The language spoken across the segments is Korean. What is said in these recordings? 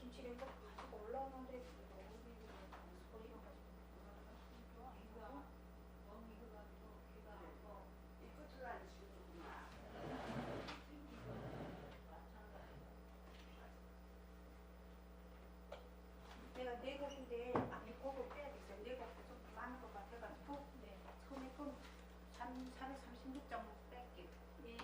김치 냉장 가지고 올라오는데 너무 소리가 가지고 귀가 너무 익어가지고 귀가 아파. 이 끝을 안 치우구나. 내가 내곡인데 앞에 곡을 빼야겠어요. 내곡도 좀 많은 것 같아가지고 네. 처음에 좀 436장 뺄게요. 네.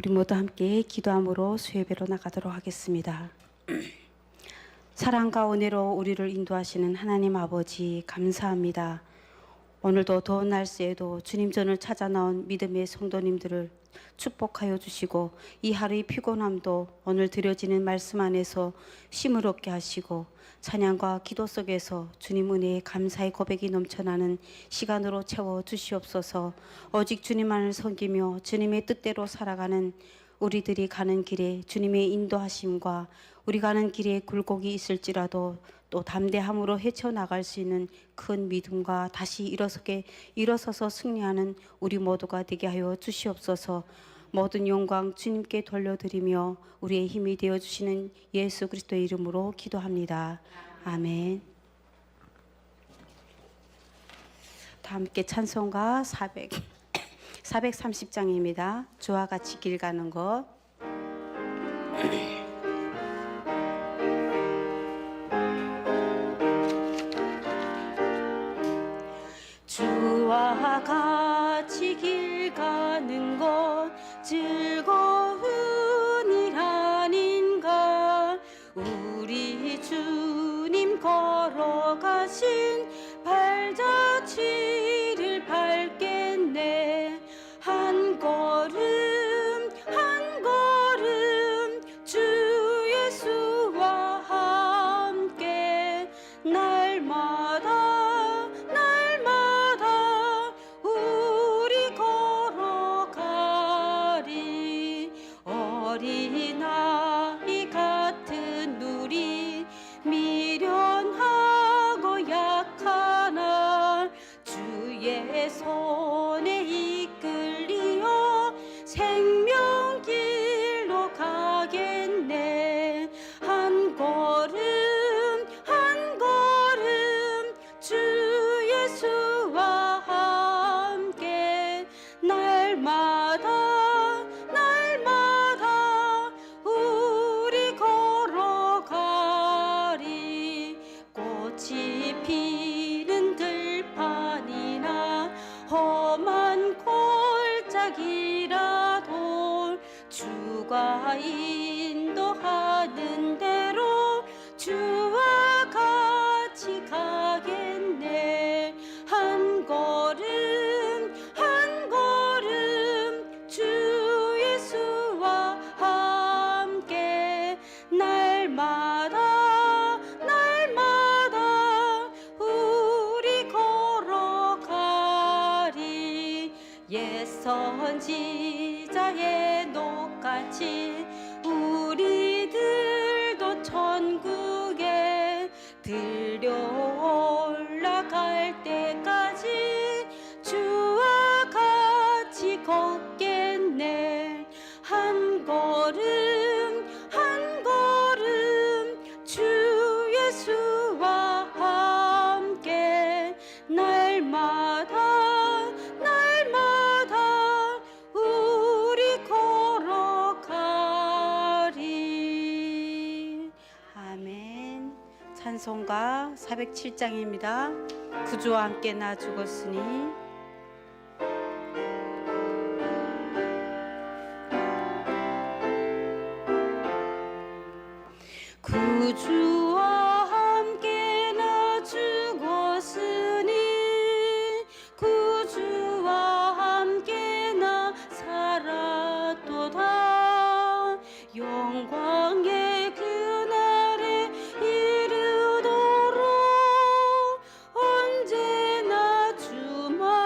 우리 모두 함께 기도함으로 수예배로 나가도록 하겠습니다. 사랑과 은혜로 우리를 인도하시는 하나님 아버지 감사합니다. 오늘도 더운 날씨에도 주님 전을 찾아 나온 믿음의 성도님들을 축복하여 주시고 이 하루의 피곤함도 오늘 드려지는 말씀 안에서 쉼을 얻게 하시고 찬양과 기도 속에서 주님 은혜의 감사의 고백이 넘쳐나는 시간으로 채워 주시옵소서. 오직 주님만을 섬기며 주님의 뜻대로 살아가는 우리들이 가는 길에 주님의 인도하심과 우리 가는 길에 굴곡이 있을지라도 또 담대함으로 헤쳐나갈 수 있는 큰 믿음과 다시 일어서서 승리하는 우리 모두가 되게 하여 주시옵소서. 모든 영광 주님께 돌려드리며 우리의 힘이 되어주시는 예수 그리스도의 이름으로 기도합니다. 아멘. 다 함께 찬송가 430장입니다. 주와 같이 길 가는 것. 주와 같이 길 가는 것 즐거운 일 아닌가. 우리 주님 걸어가신 발자취를 밟겠네. 한 걸음 한 걸음 주 예수와 함께 날마다 우리 걸어가리. 어린아이 같은 우리 미련하고 약하나 주의 손에 이끌리어 생명길로 가겠네. 한 걸음 한 걸음 주 예수와 함께 날마다 우리 걸어가리. 꽃이 피는 들판이나 험한 골짜기라도 주가 인도하는 대로 주와 같이 가겠네. 한 걸음 한 걸음 주 예수와 함께 날마다 우리 걸어가리. 옛 선지자의 녹같이 우리들도 천국에 들려 올라갈 때까지 주와 같이 걷겠네. 한 걸음 한 걸음 주 예수와 함께 날마다 우리 걸어가리. 아멘. 찬송가 407장입니다. 구주와 함께 나 죽었으니. 구주와 함께 나 죽었으니 구주와 함께 나 살았도다. 영광의 그날에 이르도록 언제나 주만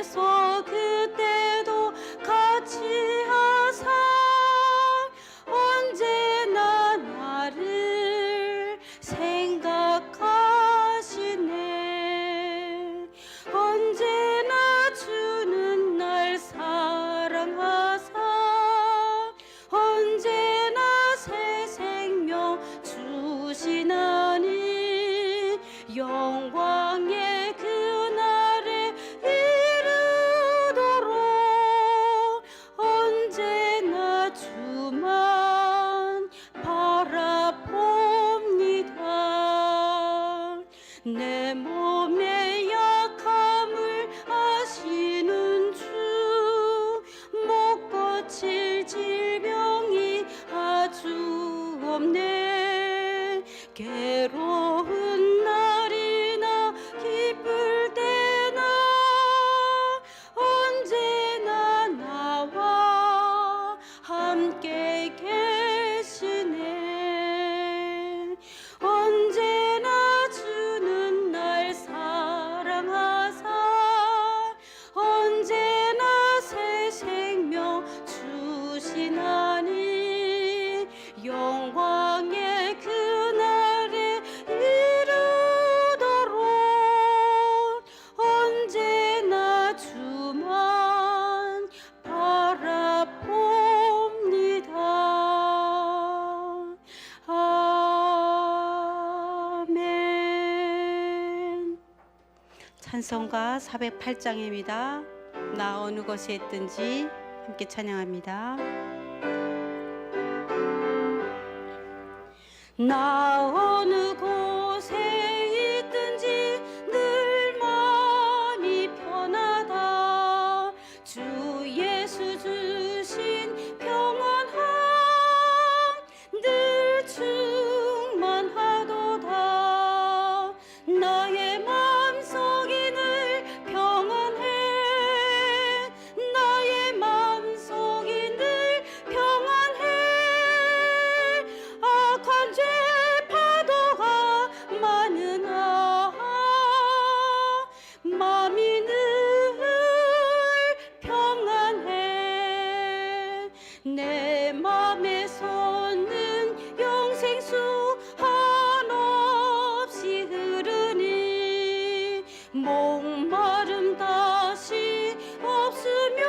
주께서 그때도 같이 하사 언제나 나를 생각하시네. 언제나 주는 날 사랑하사 언제나 새 생명 주시나니 영광의 그날에 이르도록 언제나 주만 바라봅니다. 내 몸의 약함을 아시는 주, 못 고칠 질병이 아주 없네. 괴로운 날이나 기쁠 때나 언제나 나와 함께 계시네. 언제나 주는 날 사랑하사 언제나 새 생명 주시나니 영광의 그날에 이르도록 언제나 주만 바라봅니다. 아멘. 찬송가 408장입니다. 나 어느 곳에 있든지 함께 찬양합니다. 나 어느 곳에 있든지 늘 마음이 편하다. 주 예수 주신 평안함 늘 충만하도다. 나의 마음속이 늘 평안해. 나의 마음속이 늘 평안해. 악한 죄 파도가 많으나 마음이 늘 평안해. 내 맘에 솟는 영생수 한없이 흐르니 목마름 다시 없으면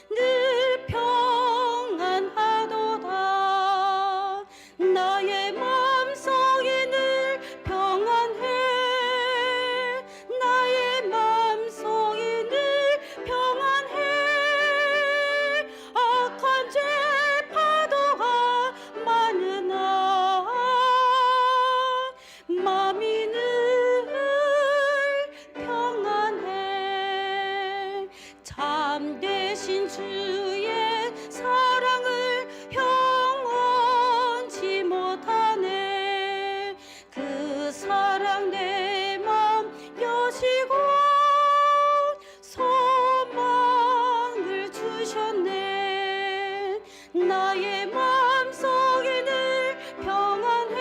늘 평안하도다. 나의 마음속이 늘 평안해. 나의 마음속이 늘 평안해. 악한 죄 파도가 많으나 마음이 늘 평안해. 참되신 주의 사랑을 영원치 못하네. 그 사랑 내 맘 여시고 소망을 주셨네. 나의 마음속이 늘 평안해.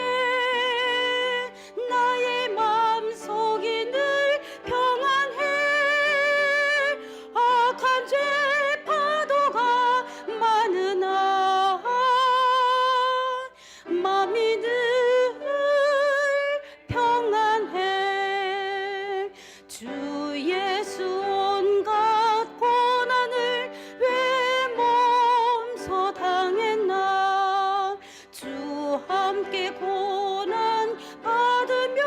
나의 마음속이 늘 평안해. 악한 죄 파도가 많으나 마음이 늘 평안해. 주 예수 온갖 고난을 왜 몸소 당했나. 주 함께 고난 받으면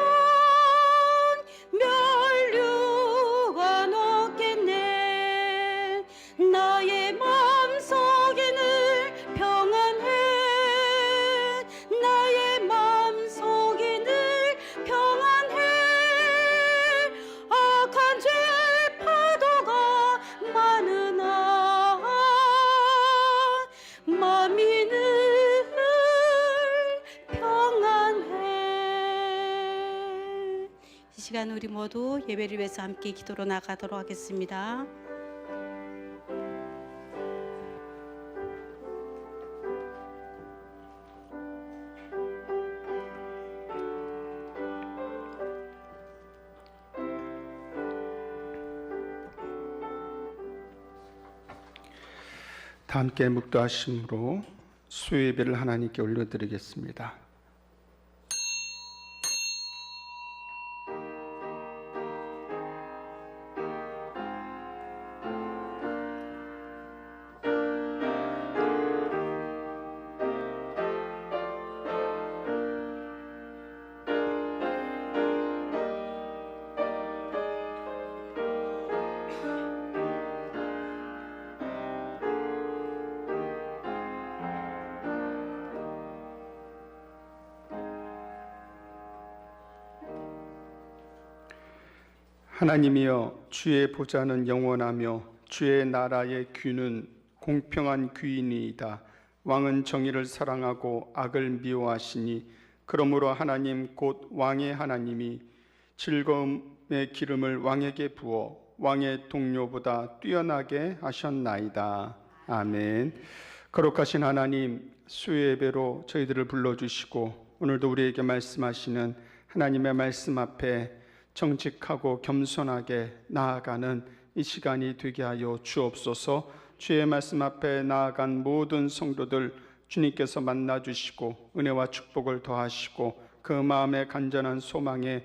멸류관 얻겠네. 나의 마음속이 늘 평안해. 나의 마음속이 늘 평안해. 악한 죄 파도가 많으나 마음이 늘 평안해. 이 시간 우리 모두 예배를 위해서 함께 기도로 나가도록 하겠습니다. 다 함께 묵도하심으로 수요예배를 하나님께 올려드리겠습니다. 하나님이여, 주의 보좌는 영원하며 주의 나라의 귀는 공평한 귀이니이다. 왕은 정의를 사랑하고 악을 미워하시니 그러므로 하나님 곧 왕의 하나님이 즐거움의 기름을 왕에게 부어 왕의 동료보다 뛰어나게 하셨나이다. 아멘. 거룩하신 하나님, 수요예배로 저희들을 불러주시고 오늘도 우리에게 말씀하시는 하나님의 말씀 앞에 정직하고 겸손하게 나아가는 이 시간이 되게 하여 주옵소서. 주의 말씀 앞에 나아간 모든 성도들 주님께서 만나주시고 은혜와 축복을 더하시고 그 마음의 간절한 소망에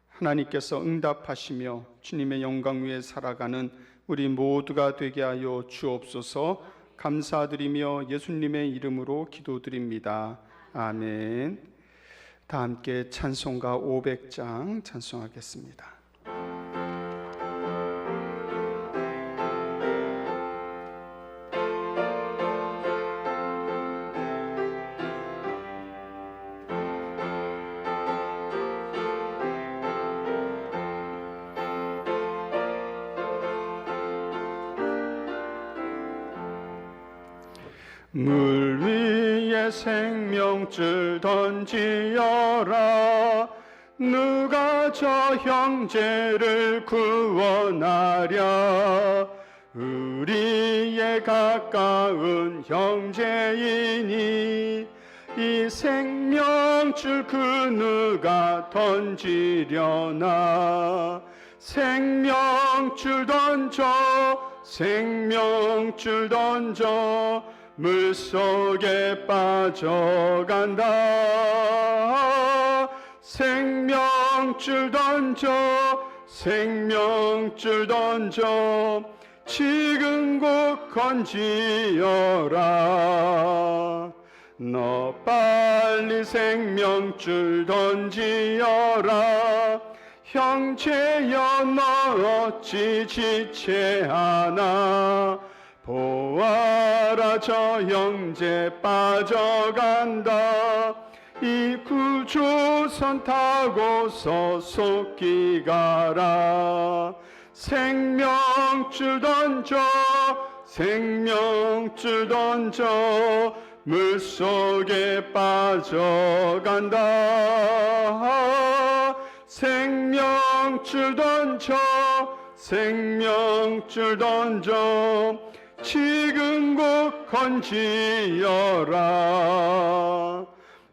하나님께서 응답하시며 주님의 영광 위에 살아가는 우리 모두가 되게 하여 주옵소서. 감사드리며 예수님의 이름으로 기도드립니다. 아멘. 다 함께 찬송가 500장 찬송하겠습니다. 물 위에 생명줄 던지어라. 누가 저 형제를 구원하랴. 우리의 가까운 형제이니 이 생명줄 그 누가 던지려나. 생명줄 던져, 생명줄 던져, 물속에 빠져간다. 생명줄 던져, 생명줄 던져, 지금 곧 건지어라. 너 빨리 생명줄 던지어라. 형제여, 너 어찌 지체하나. 보아라, 저 형제 빠져간다. 이 구주선 타고서 속히 가라. 생명줄 던져, 생명줄 던져, 물속에 빠져간다. 생명줄 던져, 생명줄 던져, 지금 곧 건지어라.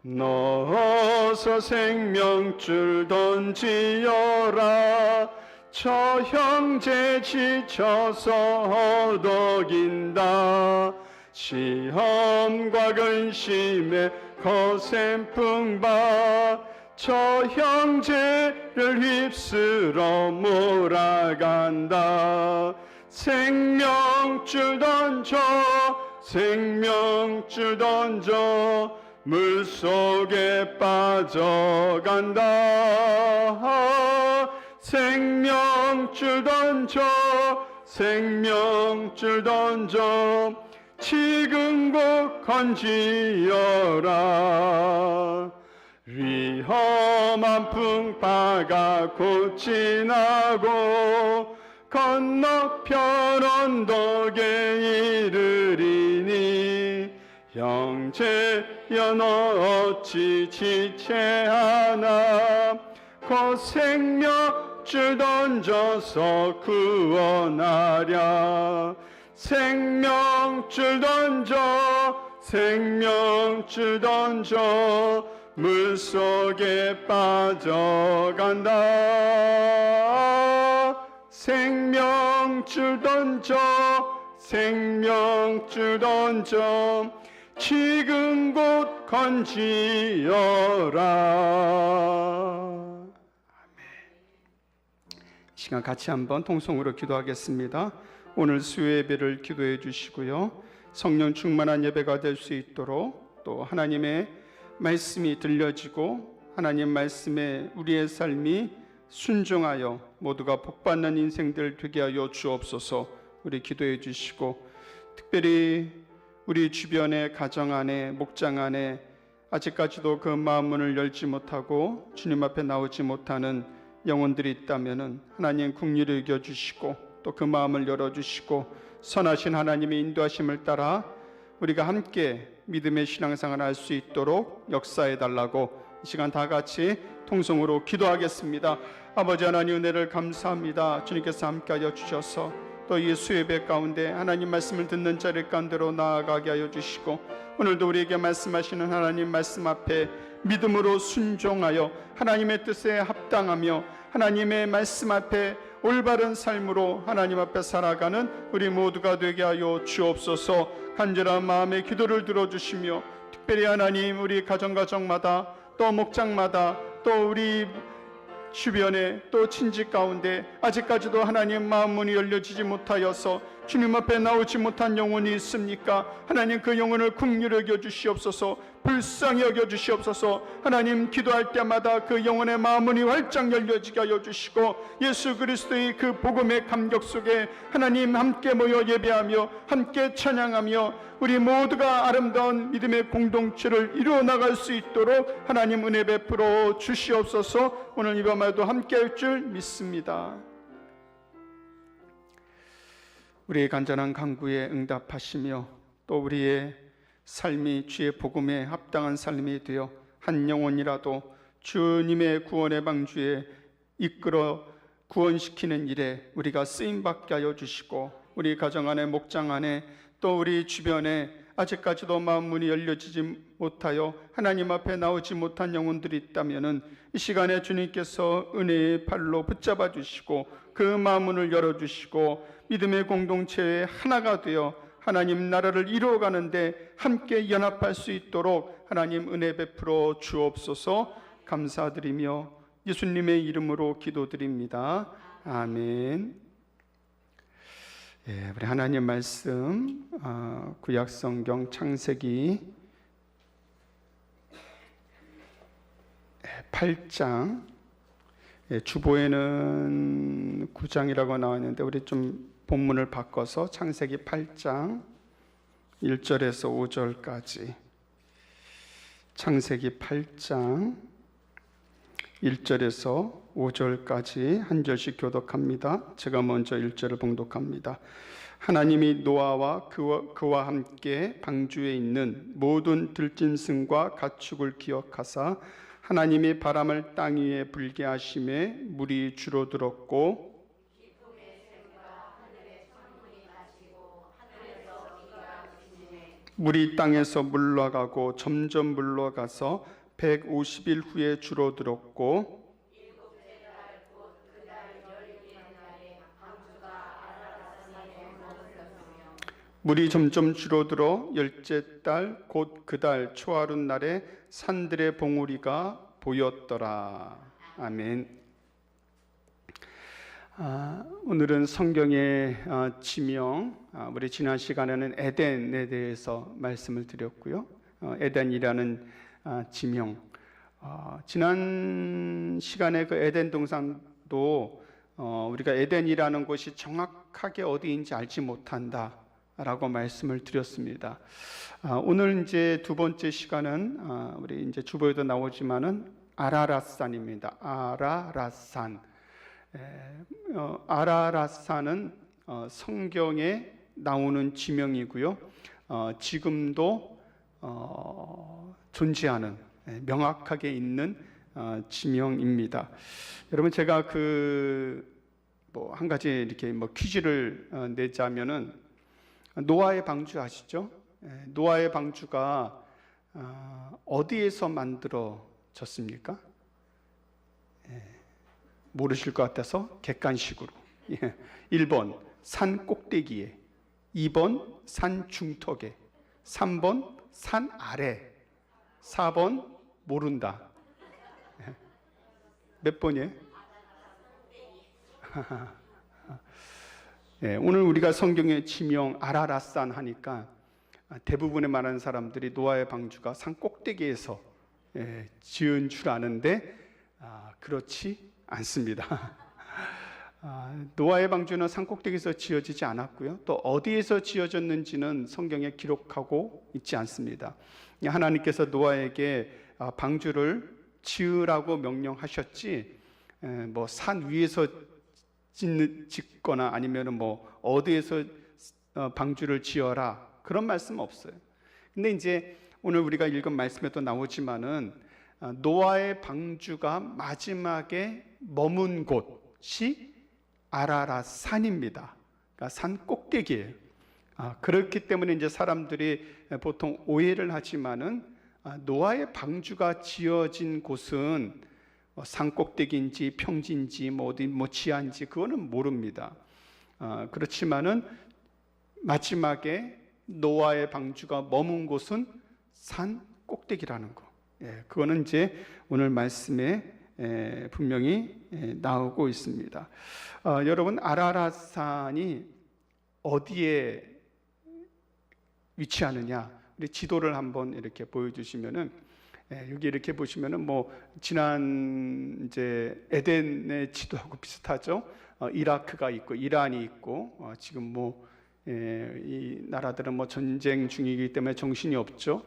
넣어서 생명줄 던지어라. 저 형제 지쳐서 허덕인다. 시험과 근심에 거센 풍파, 저 형제를 휩쓸어 몰아간다. 생명줄 던져, 생명줄 던져, 물속에 빠져간다. 생명줄 던져, 생명줄 던져, 지금 곧 건지어라. 위험한 풍파가 곧 지나고 건너편 언덕에 이르리니 형제여, 너 어찌 지체하나. 곧 생명줄 던져서 구원하랴. 생명줄 던져, 생명줄 던져, 물속에 빠져간다. 생명줄 던져, 생명줄 던져 지금 곧 건지어라. 아멘. 시간 같이 한번 통성으로 기도하겠습니다. 오늘 수요 예배를 기도해 주시고요, 성령 충만한 예배가 될 수 있도록, 또 하나님의 말씀이 들려지고 하나님 말씀에 우리의 삶이 순종하여 모두가 복받는 인생들 되게 하여 주옵소서. 우리 기도해 주시고, 특별히 우리 주변의 가정 안에, 목장 안에 아직까지도 그 마음문을 열지 못하고 주님 앞에 나오지 못하는 영혼들이 있다면 하나님 긍휼히 여겨주시고, 또 그 마음을 열어주시고, 선하신 하나님의 인도하심을 따라 우리가 함께 믿음의 신앙생활을 할 수 있도록 역사해 달라고 이 시간 다 같이 통성으로 기도하겠습니다. 아버지 하나님, 은혜를 감사합니다. 주님께서 함께하여 주셔서 또 이 수요예배 가운데 하나님 말씀을 듣는 자리 가운데로 나아가게 하여 주시고, 오늘도 우리에게 말씀하시는 하나님 말씀 앞에 믿음으로 순종하여 하나님의 뜻에 합당하며 하나님의 말씀 앞에 올바른 삶으로 하나님 앞에 살아가는 우리 모두가 되게 하여 주옵소서. 간절한 마음의 기도를 들어주시며, 특별히 하나님 우리 가정마다, 또 목장마다, 또 우리 주변에, 또 친지 가운데 아직까지도 하나님 마음 문이 열려지지 못하여서 주님 앞에 나오지 못한 영혼이 있습니까? 하나님 그 영혼을 긍휼히 여겨 주시옵소서. 불쌍히 여겨 주시옵소서. 하나님 기도할 때마다 그 영혼의 마음 문이 활짝 열려지게 하여 주시고, 예수 그리스도의 그 복음의 감격 속에 하나님 함께 모여 예배하며 함께 찬양하며 우리 모두가 아름다운 믿음의 공동체를 이루어 나갈 수 있도록 하나님 은혜 베풀어 주시옵소서. 오늘 이 밤에도 함께 할 줄 믿습니다. 우리의 간절한 간구에 응답하시며 또 우리의 삶이 주의 복음에 합당한 삶이 되어 한 영혼이라도 주님의 구원의 방주에 이끌어 구원시키는 일에 우리가 쓰임받게 하여 주시고, 우리 가정 안에, 목장 안에, 또 우리 주변에 아직까지도 마음문이 열려지지 못하여 하나님 앞에 나오지 못한 영혼들이 있다면 이 시간에 주님께서 은혜의 팔로 붙잡아 주시고 그 마음문을 열어주시고 믿음의 공동체의 하나가 되어 하나님 나라를 이루어가는데 함께 연합할 수 있도록 하나님 은혜 베풀어 주옵소서. 감사드리며 예수님의 이름으로 기도드립니다. 아멘. 예, 우리 하나님 말씀 구약성경 창세기 8장, 주보에는 9장이라고 나와 있는데 우리 좀 본문을 바꿔서 창세기 8장 1절에서 5절까지, 창세기 8장 1절에서 5절까지 한 절씩 교독합니다. 제가 먼저 1절을 봉독합니다. 하나님이 노아와 그와 함께 방주에 있는 모든 들짐승과 가축을 기억하사 하나님이 바람을 땅 위에 불게 하심에 물이 줄어들었고 물이 땅에서 물러가고 점점 물러가서 150일 후에 줄어들었고 물이 점점 줄어들어 열째 달 곧 그 달 초하룻 날에 산들의 봉우리가 보였더라. 아멘. 오늘은 성경의 지명, 우리 지난 시간에는 에덴에 대해서 말씀을 드렸고요. 에덴이라는 지명, 지난 시간에 그 에덴 동산도 우리가 에덴이라는 곳이 정확하게 어디인지 알지 못한다 라고 말씀을 드렸습니다. 오늘 이제 두 번째 시간은 우리 이제 주보에도 나오지만은 아라랏산입니다. 아라랏산. 아라랏산은 성경에 나오는 지명이고요. 지금도 존재하는, 명확하게 있는 지명입니다. 여러분, 제가 한 가지 이렇게 퀴즈를 내자면은 노아의 방주 아시죠? 노아의 방주가 어디에서 만들어졌습니까? 모르실 것 같아서 객관식으로 1번 산 꼭대기에, 2번 산 중턱에, 3번 산 아래, 4번 모른다. 몇 번이에요? 예, 오늘 우리가 성경의 지명 아라랏산 하니까 대부분의 많은 사람들이 노아의 방주가 산 꼭대기에서 지은 줄 아는데 그렇지 않습니다. 노아의 방주는 산 꼭대기에서 지어지지 않았고요. 또 어디에서 지어졌는지는 성경에 기록하고 있지 않습니다. 하나님께서 노아에게 방주를 지으라고 명령하셨지, 뭐 산 위에서 짓거나 아니면 뭐 어디에서 방주를 지어라 그런 말씀 없어요. 근데 이제 오늘 우리가 읽은 말씀에도 나오지만은 노아의 방주가 마지막에 머문 곳이 아라랏 산입니다. 그러니까 산 꼭대기예요. 그렇기 때문에 이제 사람들이 보통 오해를 하지만은 노아의 방주가 지어진 곳은 산 꼭대기인지 평지인지 뭐 어디 뭐 지하인지 그거는 모릅니다. 그렇지만은 마지막에 노아의 방주가 머문 곳은 산 꼭대기라는 거. 그거는 이제 오늘 말씀에 분명히 나오고 있습니다. 여러분, 아라랏산이 어디에 위치하느냐? 우리 지도를 한번 이렇게 보여주시면은 여기 이렇게 보시면은 뭐 지난 이제 에덴의 지도하고 비슷하죠. 이라크가 있고 이란이 있고 지금 뭐 이 나라들은 뭐 전쟁 중이기 때문에 정신이 없죠.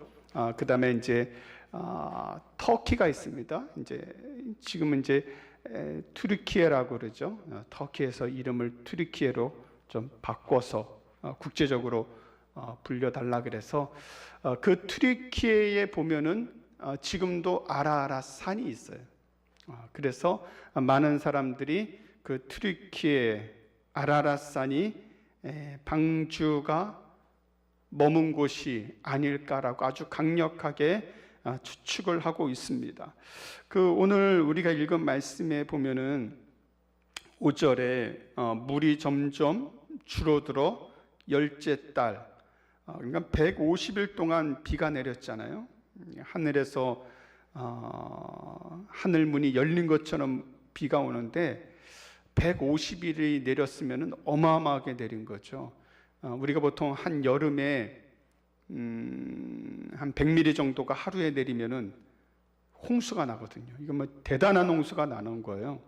그다음에 이제 터키가 있습니다. 이제 지금은 이제 튀르키예라고 그러죠. 터키에서 이름을 튀르키예로 좀 바꿔서 국제적으로 불려달라 그래서 그 튀르키예에 보면은 지금도 아라랏 산이 있어요. 그래서 많은 사람들이 그 튀르키예 아라랏 산이 방주가 머문 곳이 아닐까라고 아주 강력하게 추측을 하고 있습니다. 그 오늘 우리가 읽은 말씀에 보면은 5절에 물이 점점 줄어들어 열째 달, 그러니까 150일 동안 비가 내렸잖아요. 하늘에서 하늘 문이 열린 것처럼 비가 오는데 150일이 내렸으면 어마어마하게 내린 거죠. 우리가 보통 한 여름에 한 100mm 정도가 하루에 내리면은 홍수가 나거든요. 이거 뭐 대단한 홍수가 나는 거예요.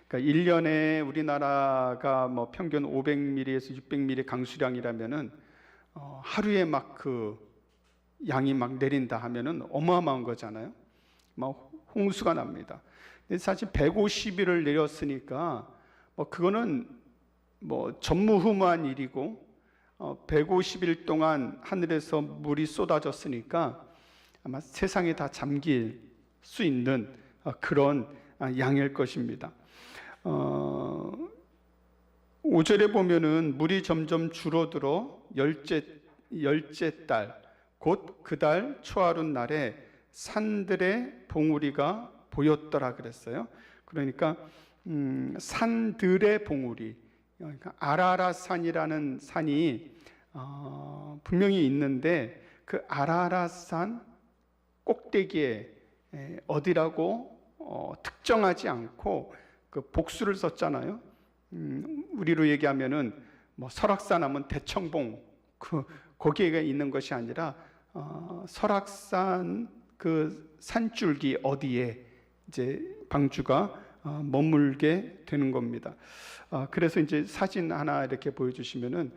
그러니까 1년에 우리나라가 뭐 평균 500mm에서 600mm 강수량이라면은 하루에 막 그 양이 막 내린다 하면은 어마어마한 거잖아요. 막 홍수가 납니다. 근데 사실 150일을 내렸으니까 뭐 그거는 뭐 전무후무한 일이고 150일 동안 하늘에서 물이 쏟아졌으니까 아마 세상에 다 잠길 수 있는 그런 양일 것입니다. 5절에 보면은 물이 점점 줄어들어 열째 달 곧 그 달 초하룻 날에 산들의 봉우리가 보였더라 그랬어요. 그러니까 산들의 봉우리, 그러니까 아라랏산이라는 산이 분명히 있는데 그 아라랏산 꼭대기에 어디라고 특정하지 않고 그 복수를 썼잖아요. 우리로 얘기하면은 뭐 설악산 하면 대청봉 거기에 있는 것이 아니라 설악산 그 산줄기 어디에 이제 방주가 머물게 되는 겁니다. 그래서 이제 사진 하나 이렇게 보여주시면은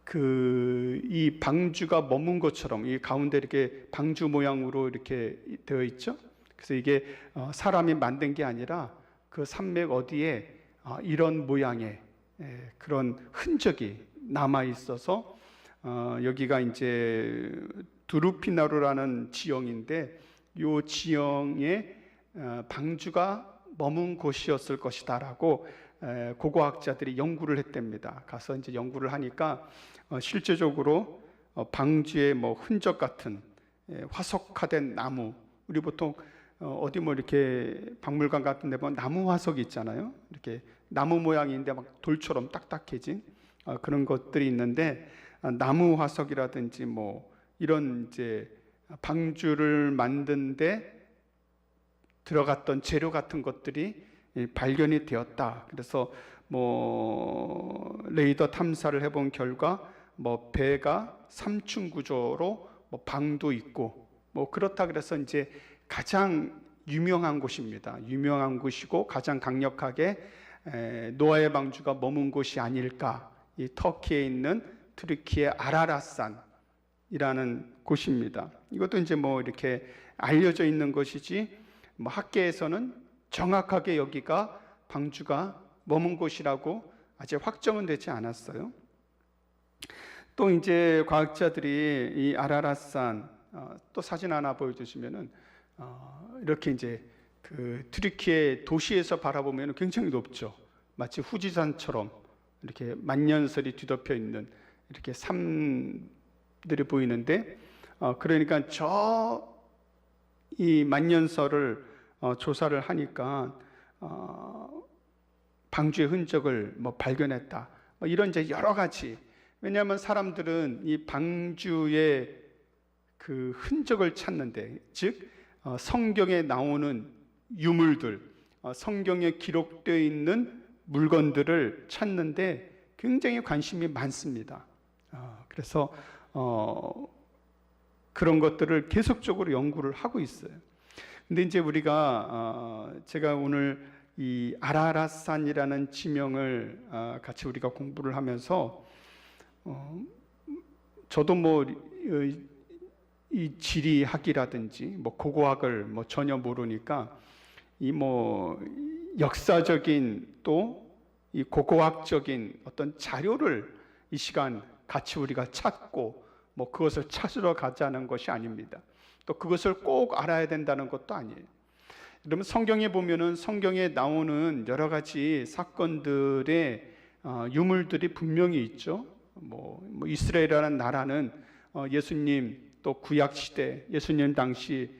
그 이 방주가 머문 것처럼 이 가운데 이렇게 방주 모양으로 이렇게 되어 있죠. 그래서 이게 사람이 만든 게 아니라 그 산맥 어디에 이런 모양의 그런 흔적이 남아 있어서 여기가 이제 두루피나루라는 지형인데 이 지형에 방주가 머문 곳이었을 것이다라고 고고학자들이 연구를 했답니다. 가서 이제 연구를 하니까 실제적으로 방주의 뭐 흔적 같은 화석화된 나무, 우리 보통 어디 뭐 이렇게 박물관 같은 데 보면 나무 화석이 있잖아요. 이렇게 나무 모양인데 막 돌처럼 딱딱해진 그런 것들이 있는데 나무 화석이라든지 뭐 이런 이제 방주를 만든데 들어갔던 재료 같은 것들이 발견이 되었다. 그래서 뭐 레이더 탐사를 해본 결과 뭐 배가 3층 구조로 뭐 방도 있고 뭐 그렇다 그래서 이제 가장 유명한 곳입니다. 유명한 곳이고 가장 강력하게 노아의 방주가 머문 곳이 아닐까. 이 터키에 있는 트르키의 아라랏산이라는 곳입니다. 이것도 이제 뭐 이렇게 알려져 있는 것이지 뭐 학계에서는 정확하게 여기가 방주가 머문 곳이라고 아직 확정은 되지 않았어요. 또 이제 과학자들이 이 아라랏산 또 사진 하나 보여주시면은 이렇게 이제 그 트르키의 도시에서 바라보면 굉장히 높죠. 마치 후지산처럼 이렇게 만년설이 뒤덮여 있는 이렇게 산들이 보이는데 그러니까 저 이 만년설을 조사를 하니까 방주의 흔적을 뭐 발견했다. 뭐 이런 이제 여러 가지. 왜냐하면 사람들은 이 방주의 그 흔적을 찾는데, 즉 성경에 나오는 유물들, 성경에 기록되어 있는 물건들을 찾는데 굉장히 관심이 많습니다. 그래서 그런 것들을 계속적으로 연구를 하고 있어요. 근데 이제 우리가 제가 오늘 이 아라랏산이라는 지명을 같이 우리가 공부를 하면서 저도 뭐 이 지리학이라든지 뭐 고고학을 뭐 전혀 모르니까 이 뭐 역사적인 또 이 고고학적인 어떤 자료를 이 시간 같이 우리가 찾고 뭐 그것을 찾으러 가자는 것이 아닙니다. 또 그것을 꼭 알아야 된다는 것도 아니에요. 그러면 성경에 보면은 성경에 나오는 여러 가지 사건들의 유물들이 분명히 있죠. 뭐 이스라엘이라는 나라는 예수님 또 구약 시대 예수님 당시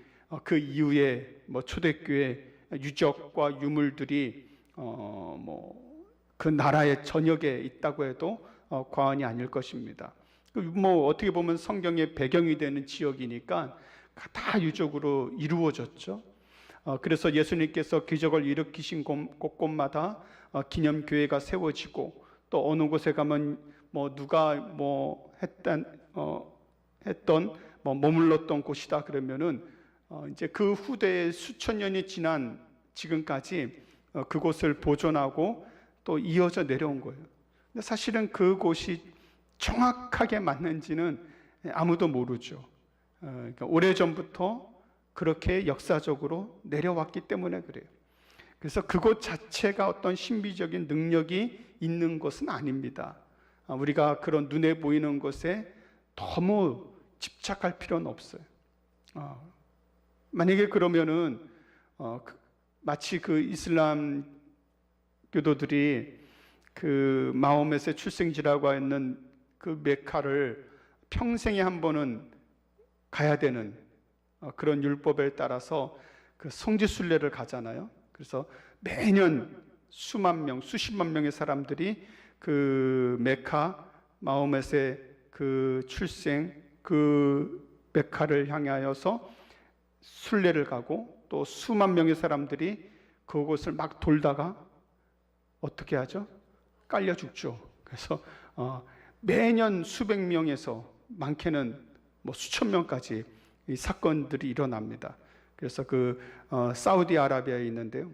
그 이후에 뭐 초대교회 유적과 유물들이 뭐 그 나라의 전역에 있다고 해도 과언이 아닐 것입니다. 뭐 어떻게 보면 성경의 배경이 되는 지역이니까 다 유적으로 이루어졌죠. 그래서 예수님께서 기적을 일으키신 곳곳마다 기념교회가 세워지고 또 어느 곳에 가면 뭐 누가 뭐 했던 뭐 머물렀던 곳이다 그러면은 이제 그 후대에 수천 년이 지난 지금까지 그곳을 보존하고 또 이어져 내려온 거예요. 근데 사실은 그곳이 정확하게 맞는지는 아무도 모르죠. 그러니까 오래전부터 그렇게 역사적으로 내려왔기 때문에 그래요. 그래서 그곳 자체가 어떤 신비적인 능력이 있는 것은 아닙니다. 우리가 그런 눈에 보이는 것에 너무 집착할 필요는 없어요. 만약에 그러면은 마치 그 이슬람 교도들이 그 마호멧의 출생지라고 하는 그 메카를 평생에 한 번은 가야 되는 그런 율법에 따라서 그 성지순례를 가잖아요. 그래서 매년 수만 명, 수십만 명의 사람들이 그 메카 마호멧의 그 출생 그 메카를 향하여서 순례를 가고 또 수만 명의 사람들이 그곳을 막 돌다가 어떻게 하죠? 깔려 죽죠. 그래서 매년 수백 명에서 많게는 뭐 수천 명까지 이 사건들이 일어납니다. 그래서 그 사우디아라비아에 있는데요.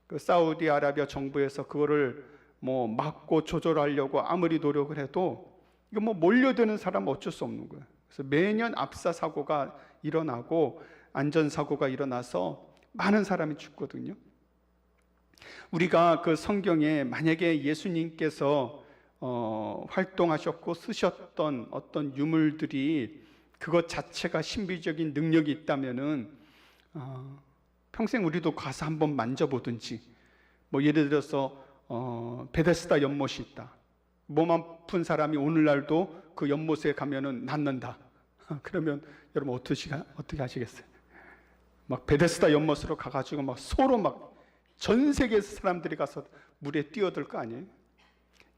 그 사우디아라비아 정부에서 그거를 뭐 막고 조절하려고 아무리 노력을 해도 이거 뭐 몰려드는 사람은 어쩔 수 없는 거예요. 그래서 매년 압사 사고가 일어나고 안전 사고가 일어나서 많은 사람이 죽거든요. 우리가 그 성경에 만약에 예수님께서 활동하셨고 쓰셨던 어떤 유물들이 그것 자체가 신비적인 능력이 있다면은 평생 우리도 가서 한번 만져보든지 뭐 예를 들어서 베데스다 연못이 있다. 몸 아픈 사람이 오늘날도 그 연못에 가면은 낫는다. 그러면 여러분 어떻게 하시겠어요? 막 베데스다 연못으로 가가지고 막 서로 막 전 세계 사람들이 가서 물에 뛰어들 거 아니에요?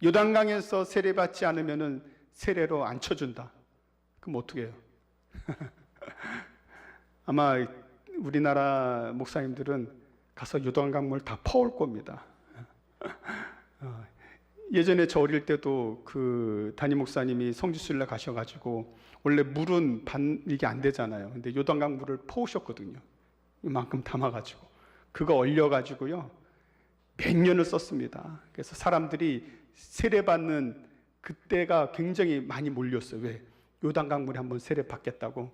요단강에서 세례받지 않으면은 세례로 안 쳐준다. 그럼 어떻게 해요? 아마 우리나라 목사님들은 가서 요단강물 다 퍼올 겁니다. 예전에 저 어릴 때도 그 담임 목사님이 성지순례 가셔가지고 원래 물은 이게 안 되잖아요. 근데 요단강 물을 퍼오셨거든요. 이만큼 담아가지고 그거 얼려가지고요 몇 년을 썼습니다. 그래서 사람들이 세례받는 그때가 굉장히 많이 몰렸어요. 왜? 요단강 물에 한번 세례받겠다고.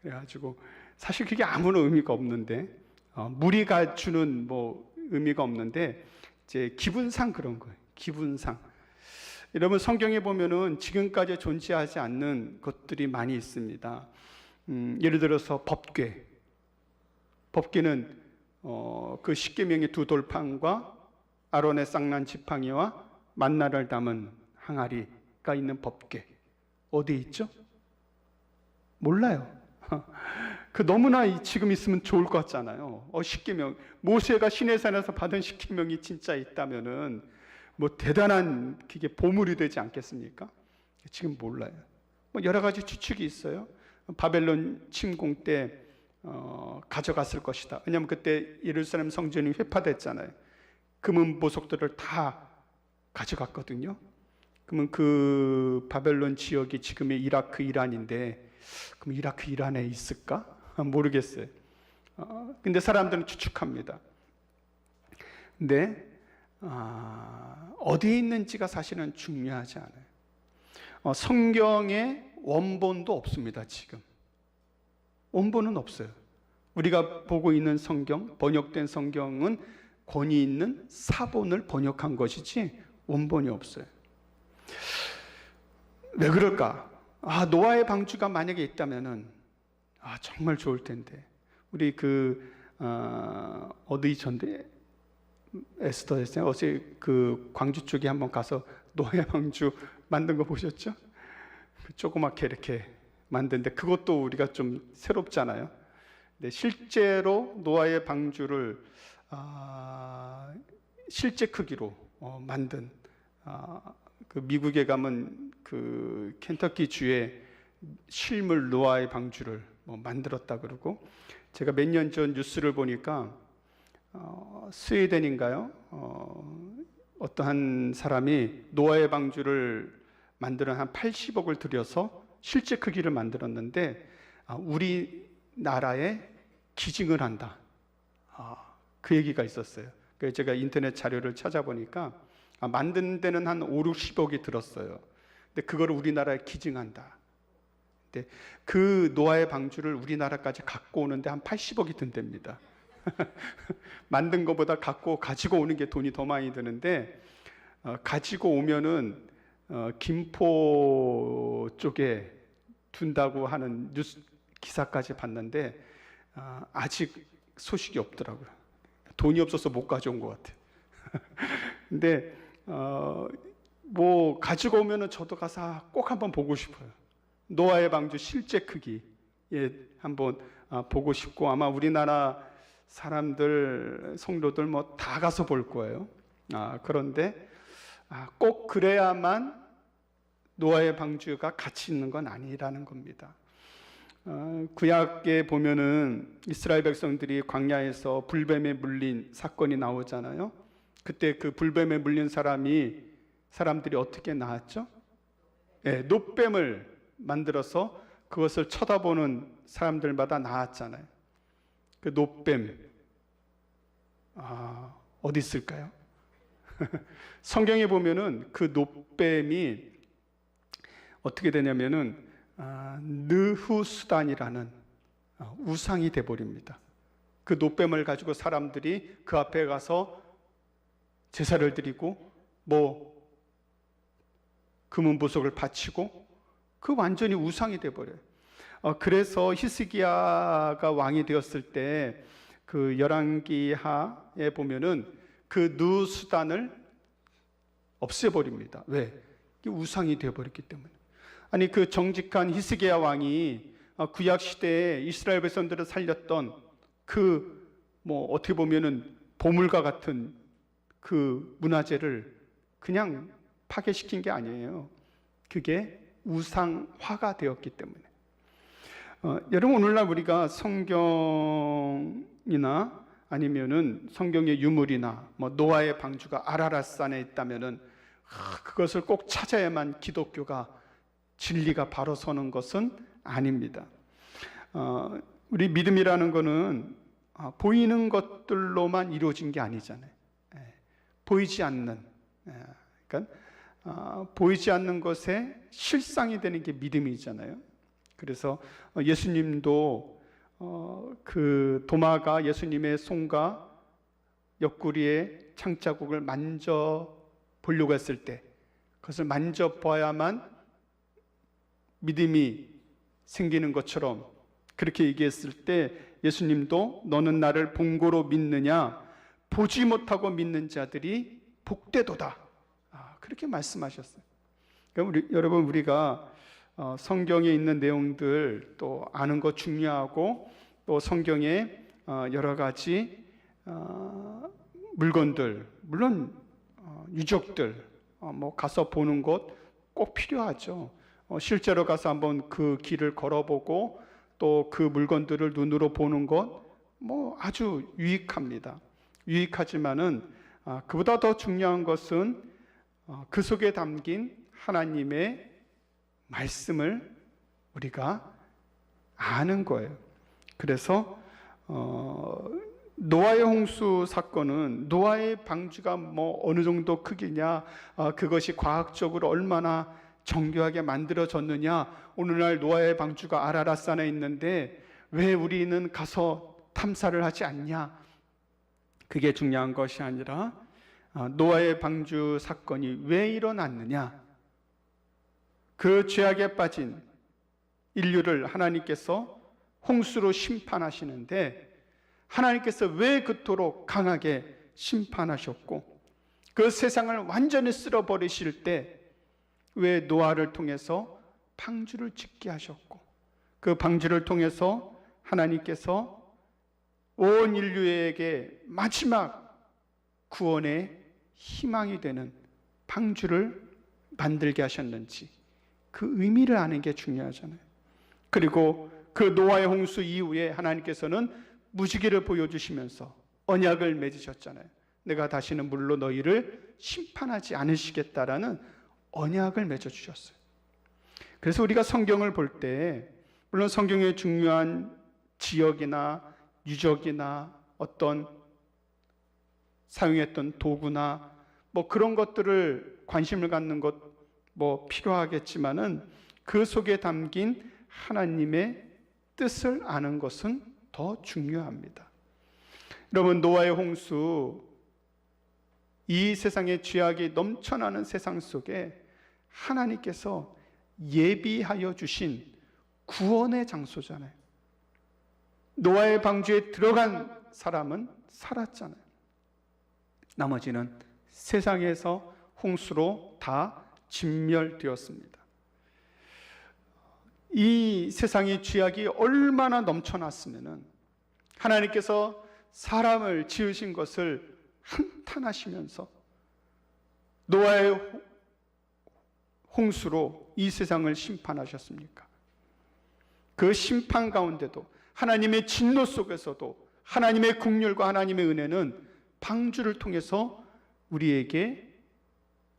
그래가지고 사실 그게 아무런 의미가 없는데 물이 주는 뭐 의미가 없는데 이제 기분상 그런 거예요. 기분상. 여러분 성경에 보면은 지금까지 존재하지 않는 것들이 많이 있습니다. 예를 들어서 법궤는 그 십계명의 두 돌판과 아론의 쌍난 지팡이와 만나를 담은 항아리가 있는 법궤 어디 있죠? 몰라요. 그 너무나 지금 있으면 좋을 것 같잖아요. 십계명 모세가 시내산에서 받은 십계명이 진짜 있다면은 뭐 대단한 그게 보물이 되지 않겠습니까? 지금 몰라요. 뭐 여러 가지 추측이 있어요. 바벨론 침공 때 가져갔을 것이다. 왜냐하면 그때 예루살렘 성전이 회파됐잖아요. 금은 보석들을 다 가져갔거든요. 그러면 그 바벨론 지역이 지금의 이라크, 이란인데 그럼 이라크, 이란에 있을까? 모르겠어요. 근데 사람들은 추측합니다. 근데 어디에 있는지가 사실은 중요하지 않아요. 성경에 원본도 없습니다. 지금 원본은 없어요. 우리가 보고 있는 성경, 번역된 성경은 권위 있는 사본을 번역한 것이지 원본이 없어요. 왜 그럴까? 노아의 방주가 만약에 있다면은 정말 좋을 텐데. 우리 어디 전대 에스더에서 어제 그 광주 쪽에 한번 가서 노아의 방주 만든 거 보셨죠? 조그맣게 이렇게 만드는데 그것도 우리가 좀 새롭잖아요. 근데 실제로 노아의 방주를 실제 크기로 만든 그 미국에 가면 그 켄터키 주에 실물 노아의 방주를 만들었다 그러고 제가 몇 년 전 뉴스를 보니까 스웨덴인가요? 어떠한 사람이 노아의 방주를 만드는 한 80억을 들여서 실제 크기를 만들었는데 우리나라에 기증을 한다. 그 얘기가 있었어요. 그래서 제가 인터넷 자료를 찾아보니까 만드는 데는 한 5, 60억이 들었어요. 근데 그거를 우리나라에 기증한다. 근데 그 노아의 방주를 우리나라까지 갖고 오는데 한 80억이 든답니다. 만든 것보다 가지고 오는 게 돈이 더 많이 드는데 가지고 오면은 김포 쪽에 둔다고 하는 뉴스 기사까지 봤는데 아직 소식이 없더라고요. 돈이 없어서 못 가져온 것 같아요. 근데 뭐 가지고 오면은 저도 가서 꼭 한번 보고 싶어요. 노아의 방주 실제 크기 한번 보고 싶고 아마 우리나라 사람들, 성도들 뭐 다 가서 볼 거예요. 그런데 꼭 그래야만 노아의 방주가 가치 있는 건 아니라는 겁니다. 구약에 보면은 이스라엘 백성들이 광야에서 불뱀에 물린 사건이 나오잖아요. 그때 그 불뱀에 물린 사람들이 어떻게 나왔죠? 놋뱀을 만들어서 그것을 쳐다보는 사람들마다 나왔잖아요. 그 놋뱀 어디 있을까요? 성경에 보면은 그 놋뱀이 어떻게 되냐면은 느후수단이라는 우상이 돼버립니다. 그 놋뱀을 가지고 사람들이 그 앞에 가서 제사를 드리고 뭐 금은 보석을 바치고 그 완전히 우상이 돼버려요. 그래서 히스기야가 왕이 되었을 때 그 열왕기하에 보면은 그 느수단을 없애버립니다. 왜? 우상이 되어버렸기 때문에. 아니 그 정직한 히스기야 왕이 구약 시대에 이스라엘 백성들을 살렸던 그 뭐 어떻게 보면은 보물과 같은 그 문화재를 그냥 파괴시킨 게 아니에요. 그게 우상화가 되었기 때문에. 여러분, 오늘날 우리가 성경이나 아니면은 성경의 유물이나 뭐 노아의 방주가 아라랏산에 있다면은 그것을 꼭 찾아야만 기독교가 진리가 바로 서는 것은 아닙니다. 우리 믿음이라는 것은 보이는 것들로만 이루어진 게 아니잖아요. 보이지 않는, 그러니까 보이지 않는 것에 실상이 되는 게 믿음이잖아요. 그래서 예수님도 그 도마가 예수님의 손과 옆구리에 창자국을 만져 보려고 했을 때 그것을 만져봐야만 믿음이 생기는 것처럼 그렇게 얘기했을 때 예수님도 너는 나를 본고로 믿느냐? 보지 못하고 믿는 자들이 복되도다. 그렇게 말씀하셨어요. 그러니까 여러분, 우리가 성경에 있는 내용들 또 아는 것 중요하고, 또 성경에 여러 가지 물건들, 물론 유적들 뭐 가서 보는 것 꼭 필요하죠. 실제로 가서 한번 그 길을 걸어보고 또 그 물건들을 눈으로 보는 것 뭐 아주 유익합니다. 유익하지만은 그보다 더 중요한 것은 그 속에 담긴 하나님의 말씀을 우리가 아는 거예요. 그래서 노아의 홍수 사건은 노아의 방주가 뭐 어느 정도 크기냐, 그것이 과학적으로 얼마나 정교하게 만들어졌느냐, 오늘날 노아의 방주가 아라랏산에 있는데 왜 우리는 가서 탐사를 하지 않냐, 그게 중요한 것이 아니라 노아의 방주 사건이 왜 일어났느냐, 그 죄악에 빠진 인류를 하나님께서 홍수로 심판하시는데 하나님께서 왜 그토록 강하게 심판하셨고 그 세상을 완전히 쓸어버리실 때 왜 노아를 통해서 방주를 짓게 하셨고 그 방주를 통해서 하나님께서 온 인류에게 마지막 구원의 희망이 되는 방주를 만들게 하셨는지 그 의미를 아는 게 중요하잖아요. 그리고 그 노아의 홍수 이후에 하나님께서는 무지개를 보여주시면서 언약을 맺으셨잖아요. 내가 다시는 물로 너희를 심판하지 않으시겠다라는 언약을 맺어주셨어요. 그래서 우리가 성경을 볼 때 물론 성경의 중요한 지역이나 유적이나 어떤 사용했던 도구나 뭐 그런 것들을 관심을 갖는 것 뭐 필요하겠지만은 그 속에 담긴 하나님의 뜻을 아는 것은 더 중요합니다. 여러분, 노아의 홍수, 이 세상의 죄악이 넘쳐나는 세상 속에 하나님께서 예비하여 주신 구원의 장소잖아요. 노아의 방주에 들어간 사람은 살았잖아요. 나머지는 세상에서 홍수로 다 진멸되었습니다. 이 세상의 죄악이 얼마나 넘쳐났으면은 하나님께서 사람을 지으신 것을 한탄하시면서 노아의 홍수로 이 세상을 심판하셨습니까? 그 심판 가운데도 하나님의 진노 속에서도 하나님의 긍휼과 하나님의 은혜는 방주를 통해서 우리에게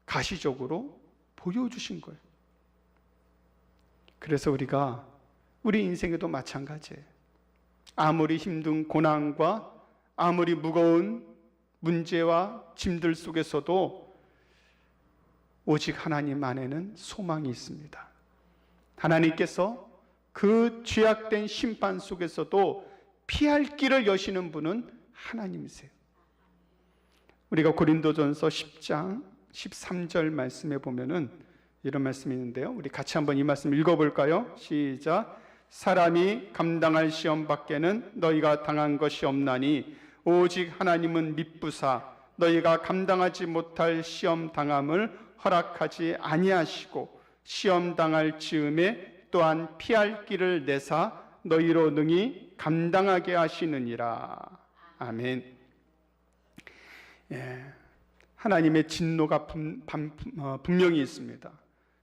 가시적으로 보여주신 거예요. 그래서 우리가 우리 인생에도 마찬가지예요. 아무리 힘든 고난과 아무리 무거운 문제와 짐들 속에서도 오직 하나님 안에는 소망이 있습니다. 하나님께서 그 죄악된 심판 속에서도 피할 길을 여시는 분은 하나님이세요. 우리가 고린도전서 10장 13절 말씀에 보면은 이런 말씀이 있는데요. 우리 같이 한번 이 말씀 읽어볼까요? 시작. 사람이 감당할 시험 밖에는 너희가 당한 것이 없나니 오직 하나님은 미쁘사 너희가 감당하지 못할 시험 당함을 허락하지 아니하시고 시험 당할 즈음에 또한 피할 길을 내사 너희로 능히 감당하게 하시느니라. 아멘. 하나님의 진노가 분명히 있습니다.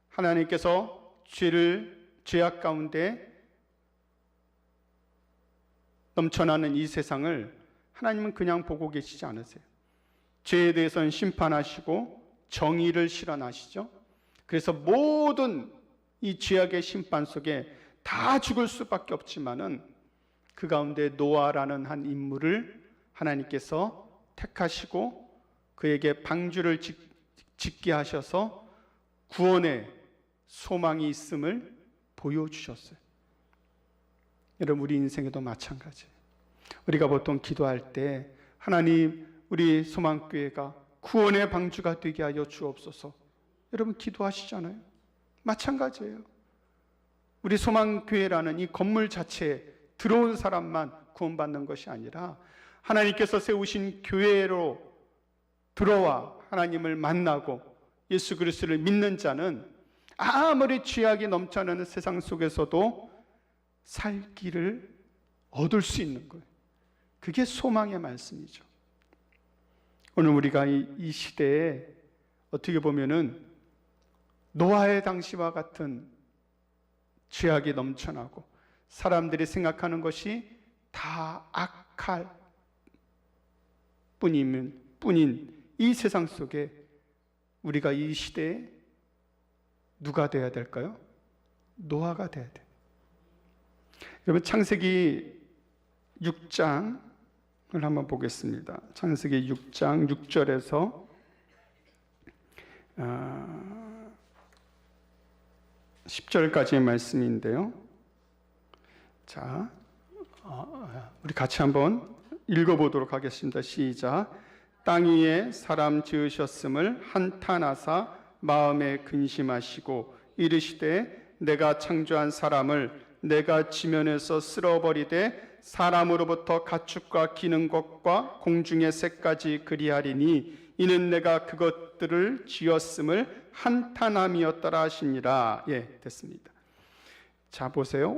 하나님께서 죄악 가운데 넘쳐나는 이 세상을 하나님은 그냥 보고 계시지 않으세요. 죄에 대해서는 심판하시고 정의를 실현하시죠. 그래서 모든 이 죄악의 심판 속에 다 죽을 수밖에 없지만은 그 가운데 노아라는 한 인물을 하나님께서 택하시고 그에게 방주를 짓게 하셔서 구원의 소망이 있음을 보여주셨어요. 여러분, 우리 인생에도 마찬가지예요. 우리가 보통 기도할 때 하나님, 우리 소망교회가 구원의 방주가 되게 하여 주옵소서, 여러분 기도하시잖아요. 마찬가지예요. 우리 소망교회라는 이 건물 자체에 들어온 사람만 구원받는 것이 아니라 하나님께서 세우신 교회로 들어와 하나님을 만나고 예수 그리스도를 믿는 자는 아무리 죄악이 넘쳐나는 세상 속에서도 살 길을 얻을 수 있는 거예요. 그게 소망의 말씀이죠. 오늘 우리가 이 시대에 어떻게 보면은 노아의 당시와 같은 죄악이 넘쳐나고 사람들이 생각하는 것이 다 악할 뿐인 이 세상 속에 우리가 이 시대에 누가 돼야 될까요? 노아가 돼야 돼요. 여러분, 창세기 6장을 한번 보겠습니다. 창세기 6장 6절에서 10절까지의 말씀인데요. 자, 우리 같이 한번 읽어보도록 하겠습니다. 시작. 땅 위에 사람 지으셨음을 한탄하사 마음에 근심하시고 이르시되 내가 창조한 사람을 내가 지면에서 쓸어버리되 사람으로부터 가축과 기는 것과 공중의 새까지 그리하리니 이는 내가 그것들을 지었음을 한탄함이었더라 하시니라. 예, 됐습니다. 자, 보세요.